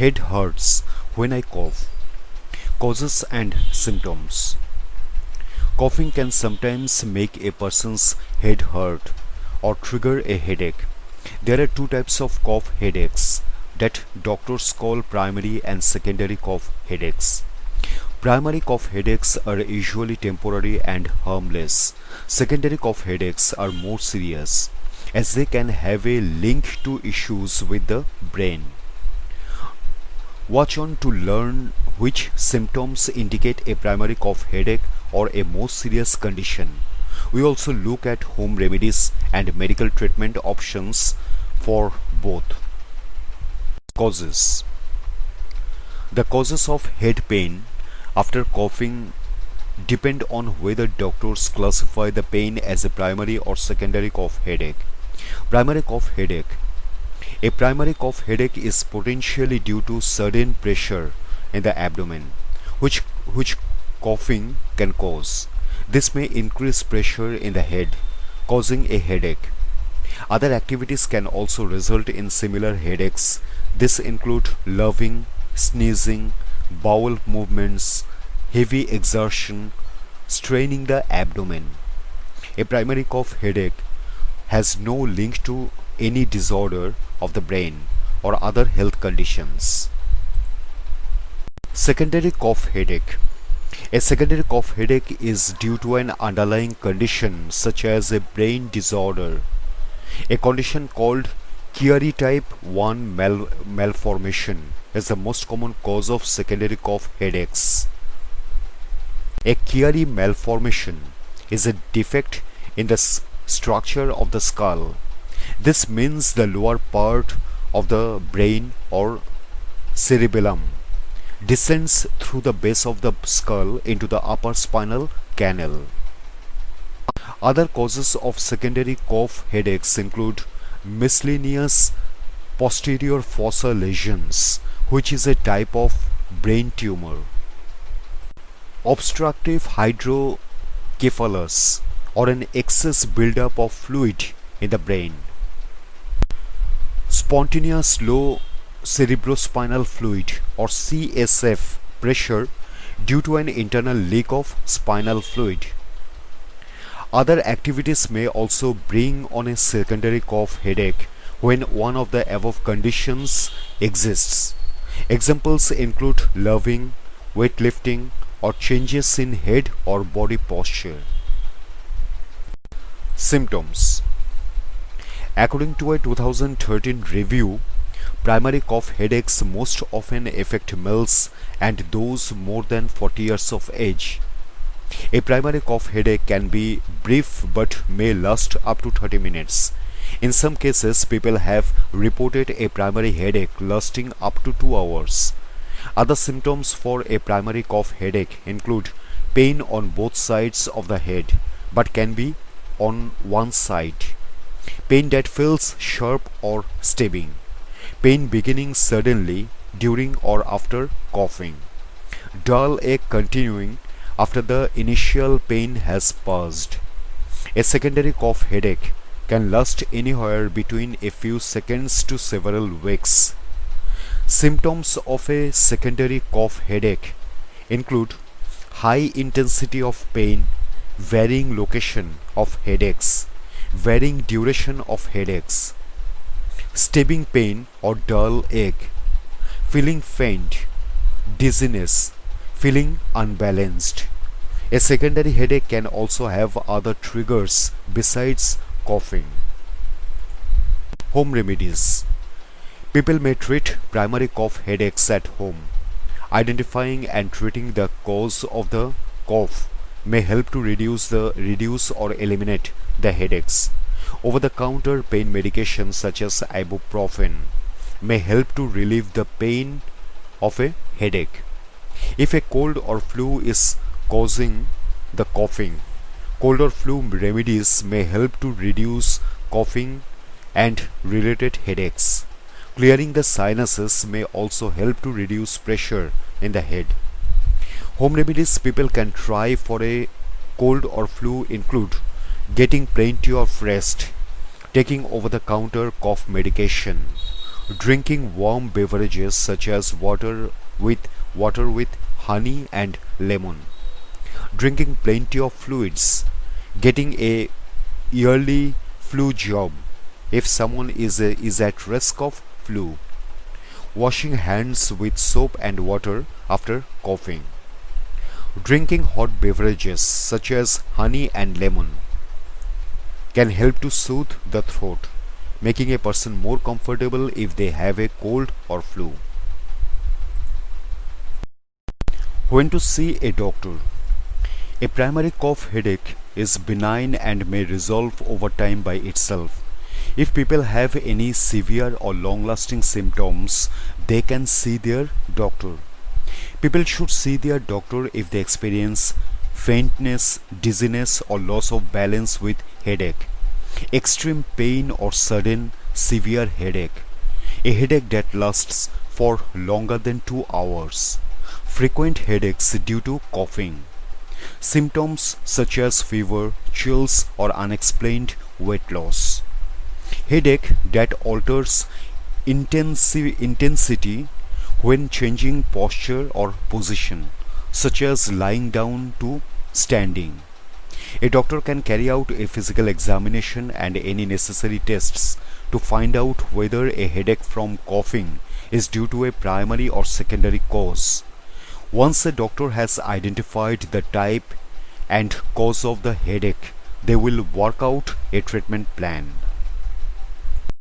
Head hurts when I cough. Causes and symptoms. Coughing can sometimes make a person's head hurt or trigger a headache. There are two types of cough headaches that doctors call primary and secondary cough headaches. Primary cough headaches are usually temporary and harmless. Secondary cough headaches are more serious as they can have a link to issues with the brain. Watch on to learn which symptoms indicate a primary cough headache or a more serious condition. We also look at home remedies and medical treatment options for both. Causes. The causes of head pain after coughing depend on whether doctors classify the pain as a primary or secondary cough headache. Primary cough headache. A primary cough headache is potentially due to sudden pressure in the abdomen, which coughing can cause. This may increase pressure in the head, causing a headache. Other activities can also result in similar headaches. This include laughing, sneezing, bowel movements, heavy exertion, straining the abdomen. A primary cough headache has no link to any disorder of the brain or other health conditions. Secondary cough headache. A secondary cough headache is due to an underlying condition such as a brain disorder. A condition called Chiari type 1 malformation is the most common cause of secondary cough headaches. A Chiari malformation is a defect in the structure of the skull. This means the lower part of the brain or cerebellum descends through the base of the skull into the upper spinal canal. Other causes of secondary cough headaches include miscellaneous posterior fossa lesions, which is a type of brain tumor, obstructive hydrocephalus, or an excess buildup of fluid in the brain, spontaneous low cerebrospinal fluid or CSF pressure due to an internal leak of spinal fluid. Other activities may also bring on a secondary cough headache when one of the above conditions exists. Examples include laughing, weightlifting, or changes in head or body posture. Symptoms. According to a 2013 review, primary cough headaches most often affect males and those more than 40 years of age. A primary cough headache can be brief but may last up to 30 minutes. In some cases, people have reported a primary headache lasting up to 2 hours. Other symptoms for a primary cough headache include pain on both sides of the head but can be on one side, pain that feels sharp or stabbing, pain beginning suddenly during or after coughing, dull ache continuing after the initial pain has passed. A secondary cough headache can last anywhere between a few seconds to several weeks. Symptoms of a secondary cough headache include high intensity of pain, varying location of headaches, varying duration of headaches, stabbing pain or dull ache, feeling faint, dizziness, feeling unbalanced. A secondary headache can also have other triggers besides coughing. Home remedies. People may treat primary cough headaches at home. Identifying and treating the cause of the cough may help to reduce or eliminate the headaches. Over-the-counter pain medications such as ibuprofen may help to relieve the pain of a headache. If a cold or flu is causing the coughing, cold or flu remedies may help to reduce coughing and related headaches. Clearing the sinuses may also help to reduce pressure in the head. Home remedies people can try for a cold or flu include getting plenty of rest, taking over-the-counter cough medication, Drinking warm beverages such as water with honey and lemon. Drinking plenty of fluids. Getting a yearly flu jab if someone is at risk of flu. Washing hands with soap and water after coughing. Drinking hot beverages such as honey and lemon can help to soothe the throat, making a person more comfortable if they have a cold or flu. When to see a doctor. A primary cough headache is benign and may resolve over time by itself. If people have any severe or long-lasting symptoms, they can see their doctor. People should see their doctor if they experience faintness, dizziness, or loss of balance with headache, extreme pain, or sudden severe headache, a headache that lasts for longer than 2 hours, frequent headaches due to coughing, symptoms such as fever, chills, or unexplained weight loss, headache that alters intensity when changing posture or position, such as lying down to standing. A doctor can carry out a physical examination and any necessary tests to find out whether a headache from coughing is due to a primary or secondary cause. Once a doctor has identified the type and cause of the headache, they will work out a treatment plan.